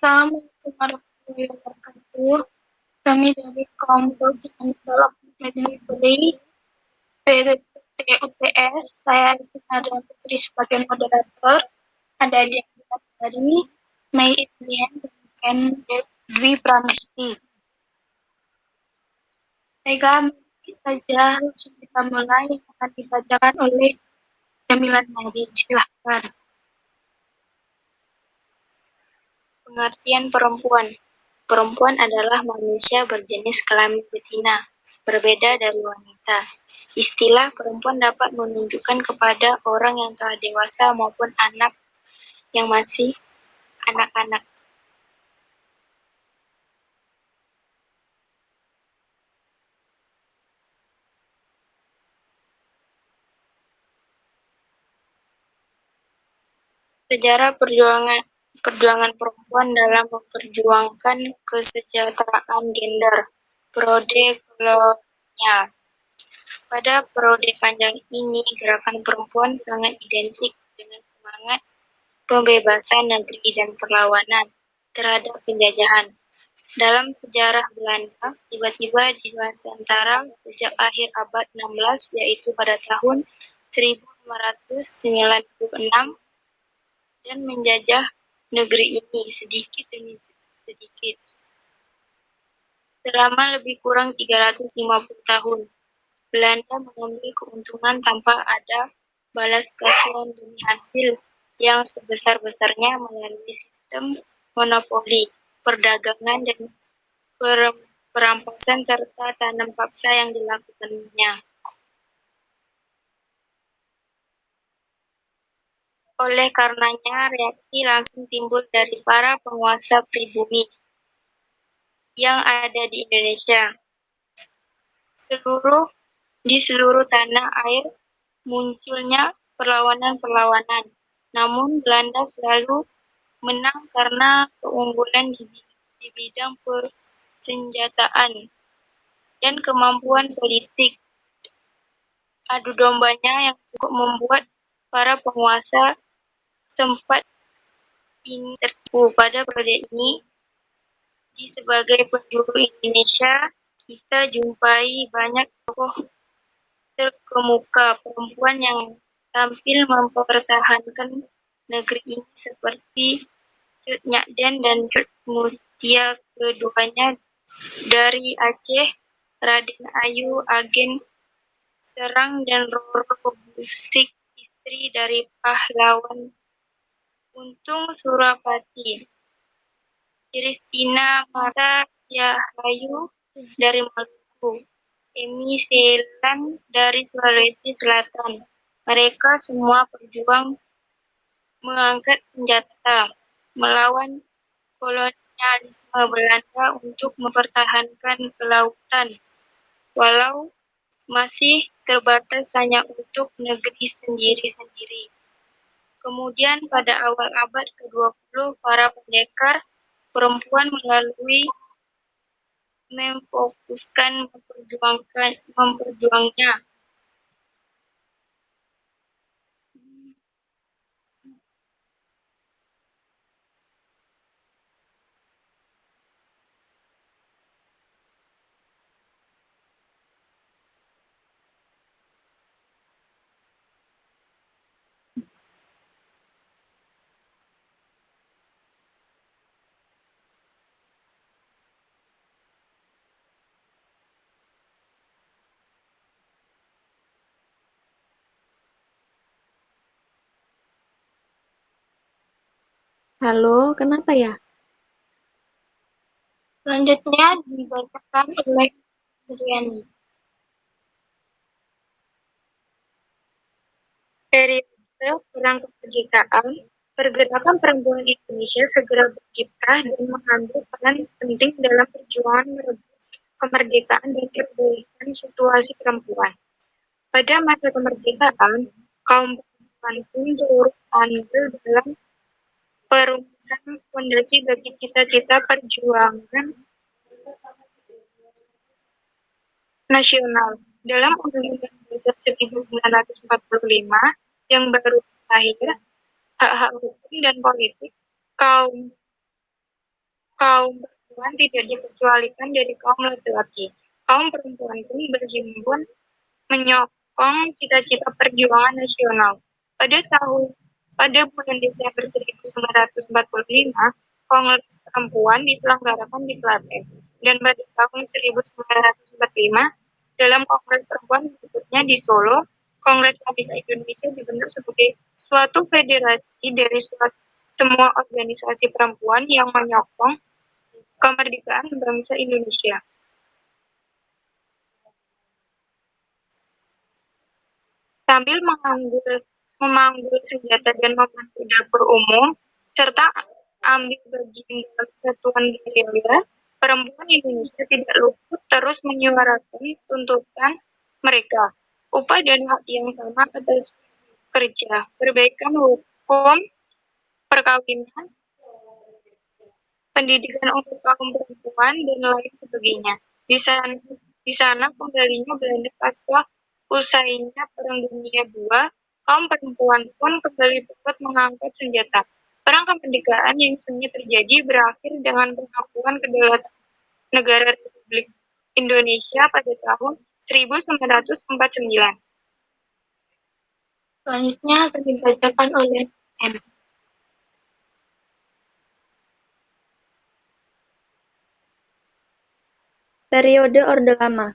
Assalamualaikum warahmatullahi wabarakatuh. Kami dari kelompok Development Delivery PTUTS. Saya Adriana Putri sebagai moderator. Ada Diana dari Mei Idrian dan Dwi Pramesti. Baiklah, saja langsung kita mulai yang akan dibacakan oleh Jamilan Nadi. Silahkan. Pengertian perempuan. Perempuan adalah manusia berjenis kelamin betina, berbeda dari wanita. Istilah perempuan dapat menunjukkan kepada orang yang telah dewasa maupun anak yang masih anak-anak. Sejarah perjuangan perempuan dalam memperjuangkan kesejahteraan gender. Periode kolonial. Pada periode panjang ini, gerakan perempuan sangat identik dengan semangat pembebasan negeri dan perlawanan terhadap penjajahan. Dalam sejarah Belanda, tiba-tiba di Nusantara sejak akhir abad 16, yaitu pada tahun 1596, dan menjajah negeri ini sedikit demi sedikit. Selama lebih kurang 350 tahun, Belanda mengambil keuntungan tanpa ada balas kasihan demi hasil yang sebesar-besarnya melalui sistem monopoli, perdagangan, dan perampasan serta tanam paksa yang dilakukannya. Oleh karenanya, reaksi langsung timbul dari para penguasa pribumi yang ada di Indonesia. Di seluruh tanah air munculnya perlawanan-perlawanan. Namun Belanda selalu menang karena keunggulan di bidang persenjataan dan kemampuan politik. Adu dombanya yang cukup membuat para penguasa sempat tertipu. Pada periode ini, di sebagai penjuru Indonesia, kita jumpai banyak tokoh terkemuka perempuan yang tampil mempertahankan negeri ini seperti Cut Nyakden dan Cut Mutia, keduanya dari Aceh, Raden Ayu Agen Serang, dan Roro Busik, istri dari pahlawan Untung Surapati, Christina Mata Yahayu dari Maluku, Emi Selan dari Sulawesi Selatan. Mereka semua berjuang mengangkat senjata melawan kolonialisme Belanda untuk mempertahankan kelautan, walau masih terbatas hanya untuk negeri sendiri-sendiri. Kemudian pada awal abad ke-20, para pendekar perempuan melalui memfokuskan memperjuangnya. Halo, kenapa ya? Selanjutnya dibacakan oleh Adriani. Periode Perang Kemerdekaan, pergerakan perempuan Indonesia segera berkiprah dan mengambil peran penting dalam perjuangan merebut kemerdekaan dan perbaikan situasi perempuan. Pada masa kemerdekaan, kaum perempuan pun turut andil dalam perumusan fondasi bagi cita-cita perjuangan nasional. Dalam Undang-Undang Dasar 1945 yang baru terakhir, hak-hak hukum dan politik kaum Kaum perempuan tidak dikecualikan dari kaum laki-laki. Kaum perempuan pun berhimpun menyokong cita-cita perjuangan nasional. Pada bulan Desember 1945, Kongres Perempuan diselenggarakan di Klaten. Dan pada tahun 1945, dalam Kongres Perempuan berikutnya di Solo, Kongres Wanita Indonesia dibentuk sebagai suatu federasi dari semua organisasi perempuan yang menyokong kemerdekaan bangsa Indonesia. Sambil memanggul senjata dan membantu dapur umum, serta ambil bagian dalam kesatuan gerilya, perempuan Indonesia tidak luput terus menyuarakan tuntutan mereka, upah dan hak yang sama atas kerja, perbaikan hukum perkawinan, pendidikan untuk kaum perempuan, dan lain sebagainya. Di sana kembalinya Belanda pasca usainya Perang Dunia II, kaum perempuan pun kembali turut mengangkat senjata. Perang kemerdekaan yang sengit terjadi berakhir dengan pengakuan kedaulatan negara Republik Indonesia pada tahun 1949. Selanjutnya akan dibacakan oleh M. Periode Orde Lama.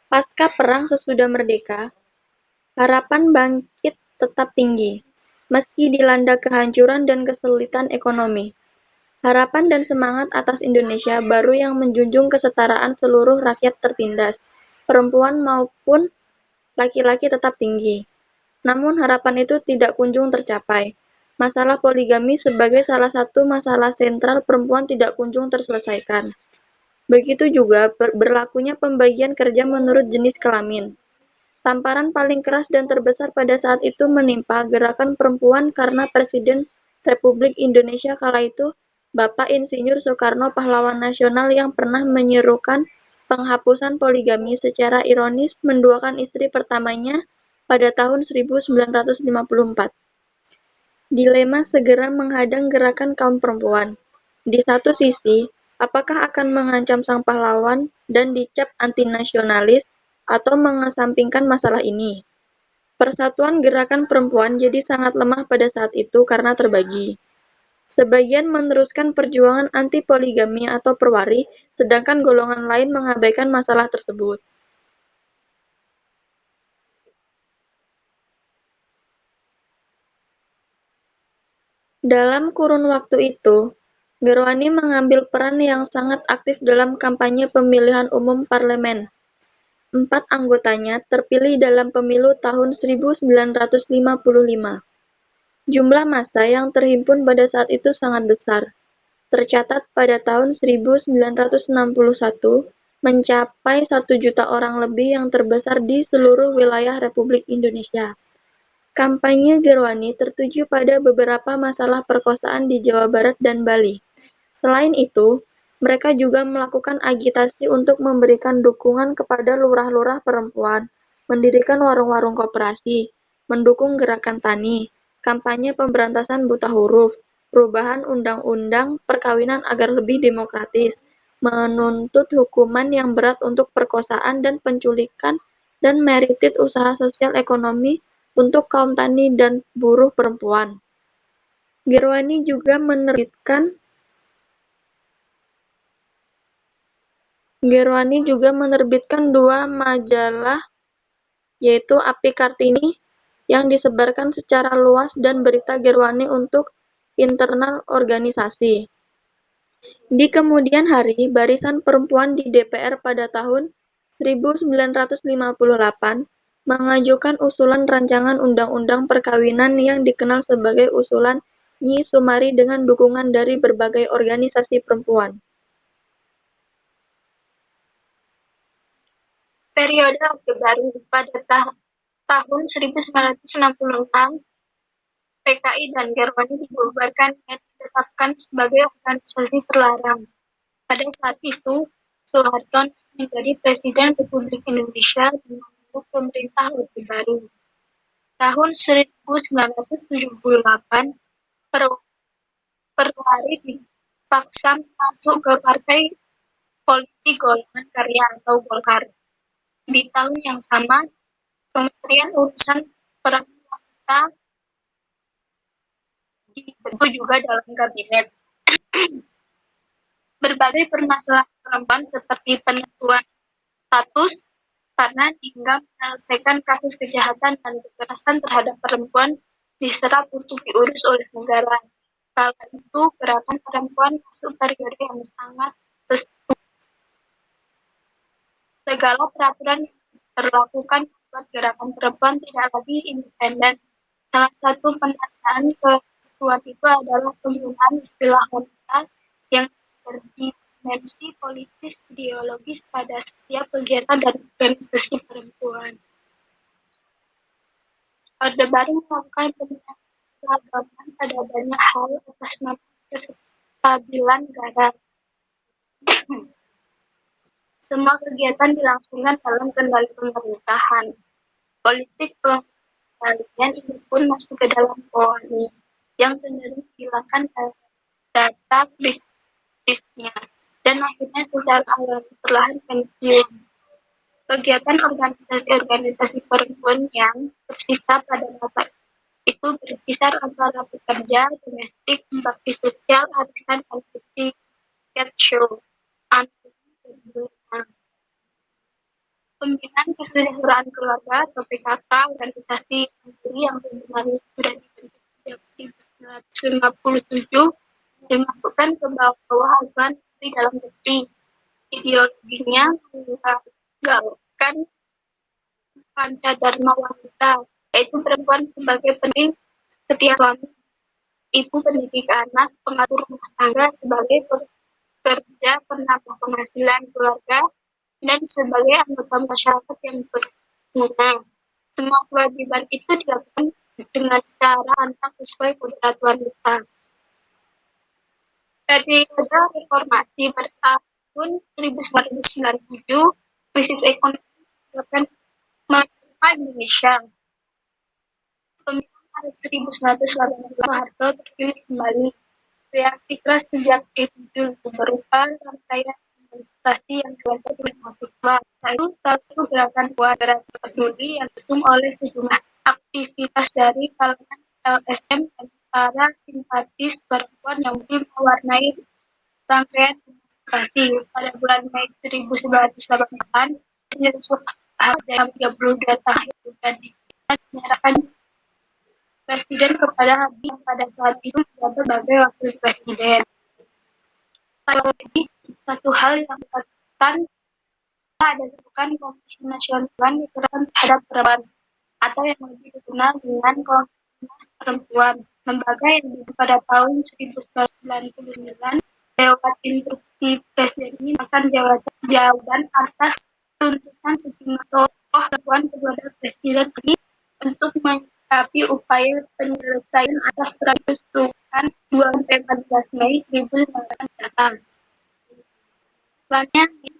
Pasca Perang sesudah merdeka, harapan bangkit tetap tinggi, meski dilanda kehancuran dan kesulitan ekonomi. Harapan dan semangat atas Indonesia baru yang menjunjung kesetaraan seluruh rakyat tertindas, perempuan maupun laki-laki tetap tinggi. Namun harapan itu tidak kunjung tercapai. Masalah poligami sebagai salah satu masalah sentral perempuan tidak kunjung terselesaikan. Begitu juga berlakunya pembagian kerja menurut jenis kelamin. Tamparan paling keras dan terbesar pada saat itu menimpa gerakan perempuan karena Presiden Republik Indonesia kala itu, Bapak Insinyur Soekarno pahlawan nasional yang pernah menyerukan penghapusan poligami secara ironis menduakan istri pertamanya pada tahun 1954. Dilema segera menghadang gerakan kaum perempuan. Di satu sisi, apakah akan mengancam sang pahlawan dan dicap antinasionalis atau mengesampingkan masalah ini? Persatuan gerakan perempuan jadi sangat lemah pada saat itu karena terbagi. Sebagian meneruskan perjuangan anti-poligami atau perwari, sedangkan golongan lain mengabaikan masalah tersebut. Dalam kurun waktu itu, Gerwani mengambil peran yang sangat aktif dalam kampanye pemilihan umum parlemen. 4 anggotanya terpilih dalam pemilu tahun 1955. Jumlah massa yang terhimpun pada saat itu sangat besar. Tercatat pada tahun 1961 mencapai 1 juta orang lebih yang terbesar di seluruh wilayah Republik Indonesia. Kampanye Gerwani tertuju pada beberapa masalah perkosaan di Jawa Barat dan Bali. Selain itu, mereka juga melakukan agitasi untuk memberikan dukungan kepada lurah-lurah perempuan, mendirikan warung-warung koperasi, mendukung gerakan tani, kampanye pemberantasan buta huruf, perubahan undang-undang perkawinan agar lebih demokratis, menuntut hukuman yang berat untuk perkosaan dan penculikan, dan meritit usaha sosial ekonomi untuk kaum tani dan buruh perempuan. Gerwani juga menerbitkan 2 majalah, yaitu Api Kartini yang disebarkan secara luas dan Berita Gerwani untuk internal organisasi. Di kemudian hari, Barisan Perempuan di DPR pada tahun 1958 mengajukan usulan rancangan undang-undang perkawinan yang dikenal sebagai usulan Nyi Sumari dengan dukungan dari berbagai organisasi perempuan. Periode Orde Baru. Pada tahun 1966, PKI dan Gerwani dibubarkan dan ditetapkan sebagai organisasi terlarang. Pada saat itu, Soeharto menjadi Presiden Republik Indonesia dan membentuk pemerintah Orde Baru. Tahun 1978, dipaksa masuk ke partai politik golongan karya atau Golkar. Di tahun yang sama, Kementerian Urusan Perempuan Wanita dibentuk juga dalam kabinet. Berbagai permasalahan perempuan seperti penentuan status karena hingga menyelesaikan kasus kejahatan dan kekerasan terhadap perempuan diserap untuk diurus oleh negara. Kala itu gerakan perempuan masuk periode yang sangat terstruktur. Segala peraturan yang terlakukan membuat gerakan perempuan tidak lagi independen. Salah satu penandaan kesatuan itu adalah penggunaan istilah wanita yang berdimensi politis ideologis pada setiap kegiatan dan organisasi perempuan. Orde Baru melakukan penyegaran pada banyak hal atas nama kestabilan negara. Semua kegiatan dilangsungkan dalam kendali pemerintahan. Politik pengendalian ini pun masuk ke dalam POAI yang cenderung menghilangkan data kritisnya dan akhirnya secara alami perlahan pensiun. Kegiatan organisasi-organisasi perempuan yang tersisa pada masa itu berkisar antara pekerja, domestik, bakti sosial, arisan, dan cat show. Pembinaan Kesejahteraan Keluarga atau PKK, organisasi mandiri yang sebenarnya sudah dibentuk sejak 1957, dimasukkan ke bawah asuhan Menteri Dalam Negeri. Ideologinya menggagalkan Pancadharma wanita, yaitu perempuan sebagai penting setiap suami, ibu pendidik anak, pengatur rumah tangga sebagai pekerja penambah penghasilan keluarga, dan sebagai anggota masyarakat yang berguna. Semua kewajiban itu dilakukan dengan cara anak sesuai kodrat wanita. Periode reformasi bertahun 1997, krisis ekonomi menyebabkan menerpa Indonesia. Pemilihan Maret 1980, Soeharto terpilih kembali. Reaksi keras sejak itu berupa rangkaian demonstrasi yang dilakukan oleh mahasiswa. Salah satu gerakan Gerakan Peduli yang didukung oleh sejumlah aktivitas dari kalangan LSM dan para simpatis perempuan yang mungkin mewarnai rangkaian demonstrasi. Pada bulan Mei 1988, Presiden Soeharto dalam 32 tahun dan menyerahkan Presiden kepada Habibie yang pada saat itu menjabat sebagai Wakil Presiden. Satu hal yang dikatakan ada dilakukan Komisi Nasional Kekerasan terhadap Perempuan atau yang lebih dikenal dengan Komnas Perempuan. Lembaga yang dibentuk pada tahun 1999 lewat instruksi Presiden ini akan jawaban atas tuntutan sejumlah tokoh perempuan kepada Presiden ini untuk menyikapi upaya penyelesaian atas peraturan 2-14 Mei 1998 datang. Selanjutnya,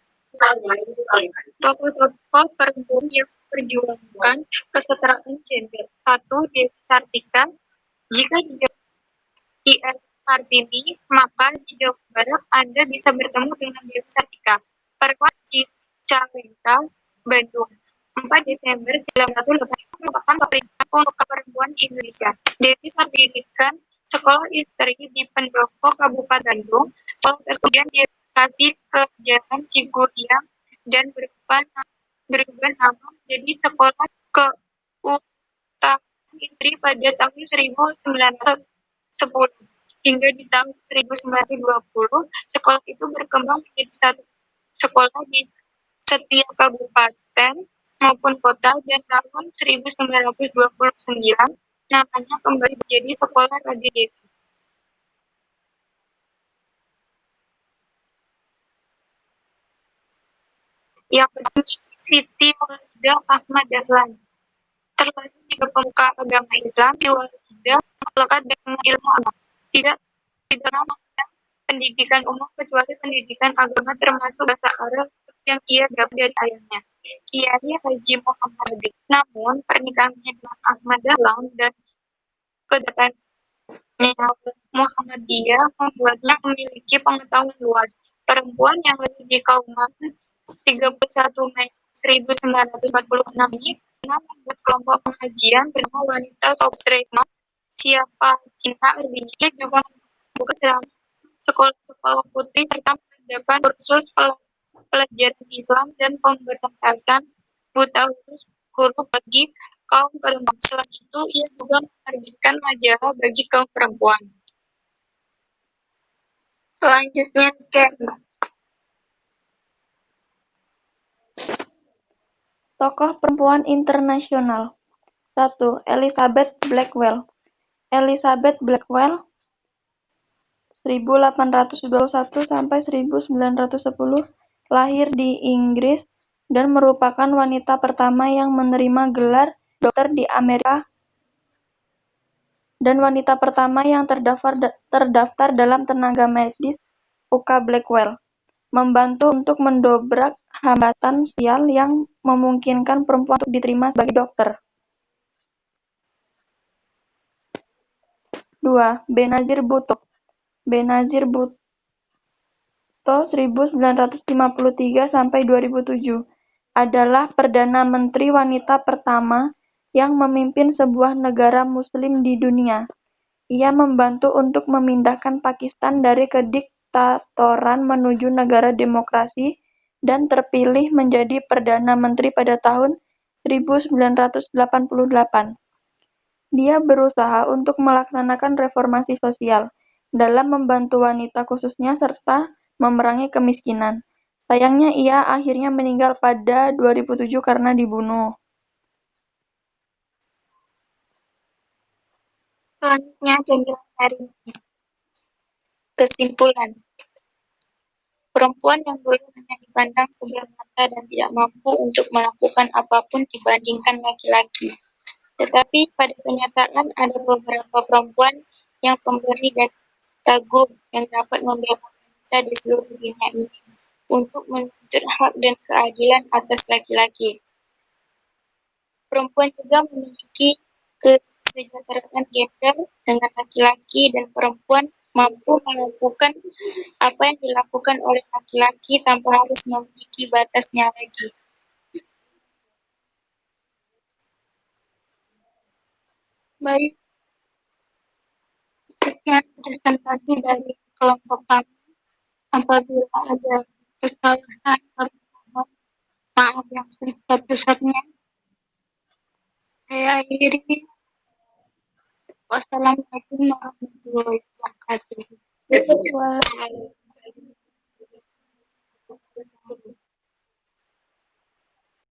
tokoh-tokoh perempuan yang memperjuangkan kesetaraan gender. 1. Dewi Sartika. Jika di Kartini, maka di Jawa Barat Anda bisa bertemu dengan Dewi Sartika. Perkuat Cicalengka, Bandung. 4 Desember 1985 merupakan peringatan untuk perempuan Indonesia. Dewi Sartika sekolah istri di Pendopo, Kabupaten Bandung. Sekolah kemudian dikasih ke Jalan Cigudiang dan berubah nama menjadi Sekolah Keutamaan Istri pada tahun 1910. Hingga di tahun 1920, sekolah itu berkembang menjadi satu sekolah di setiap kabupaten maupun kota, dan tahun 1929 namanya kembali menjadi Sekolah Radya Dewi. Yang kedua, Siti Walidah Ahmad Dahlan. Terlahir di pemuka agama Islam, Siti Walidah melekat dengan ilmu agama. Tidak pernah mengenyam pendidikan umum kecuali pendidikan agama termasuk bahasa Arab yang ia dapat dari ayahnya, Kiai Haji Muhammad Hadi. Namun pernikahannya dengan Ahmad Dahlan dan kedatangan Muhammadiyah membuatnya memiliki pengetahuan luas. Perempuan yang lahir di Kauman 31 Mei 1946 ini pernah membuat kelompok pengajian bernama Wanita Softresma. Siapa Cinta Ardini juga membuka sekolah-sekolah putri serta mengadakan kursus pelajaran Islam dan pemberantasan buta huruf bagi kaum perempuan. Selain itu, ia juga menerbitkan majalah bagi kaum perempuan. Selanjutnya, Tokoh perempuan internasional. 1. Elizabeth Blackwell. Elizabeth Blackwell 1821 sampai 1910 lahir di Inggris dan merupakan wanita pertama yang menerima gelar dokter di Amerika dan wanita pertama yang terdaftar dalam tenaga medis UK Blackwell, membantu untuk mendobrak hambatan sosial yang memungkinkan perempuan untuk diterima sebagai dokter. 2. Benazir Bhutto. Benazir Bhutto 1953 sampai 2007 adalah Perdana Menteri wanita pertama yang memimpin sebuah negara muslim di dunia. Ia membantu untuk memindahkan Pakistan dari kediktatoran menuju negara demokrasi dan terpilih menjadi Perdana Menteri pada tahun 1988. Dia berusaha untuk melaksanakan reformasi sosial dalam membantu wanita khususnya serta memerangi kemiskinan. Sayangnya ia akhirnya meninggal pada 2007 karena dibunuh. Selanjutnya, jendela hari ini. Kesimpulan. Perempuan yang dulu hanya dipandang sebelah mata dan tidak mampu untuk melakukan apapun dibandingkan laki-laki. Tetapi pada kenyataan ada beberapa perempuan yang pemberi dan tangguh yang dapat membela wanita di seluruh dunia ini untuk menuntut hak dan keadilan atas laki-laki. Perempuan juga memiliki kesejahteraan gender dengan laki-laki dan perempuan mampu melakukan apa yang dilakukan oleh laki-laki tanpa harus memiliki batasnya lagi. Baik, sekian presentasi dari kelompok kami. Apabila ada kesalahan, maaf yang sebesar-besarnya. Saya akhiri. Wassalamualaikum warahmatullahi wabarakatuh.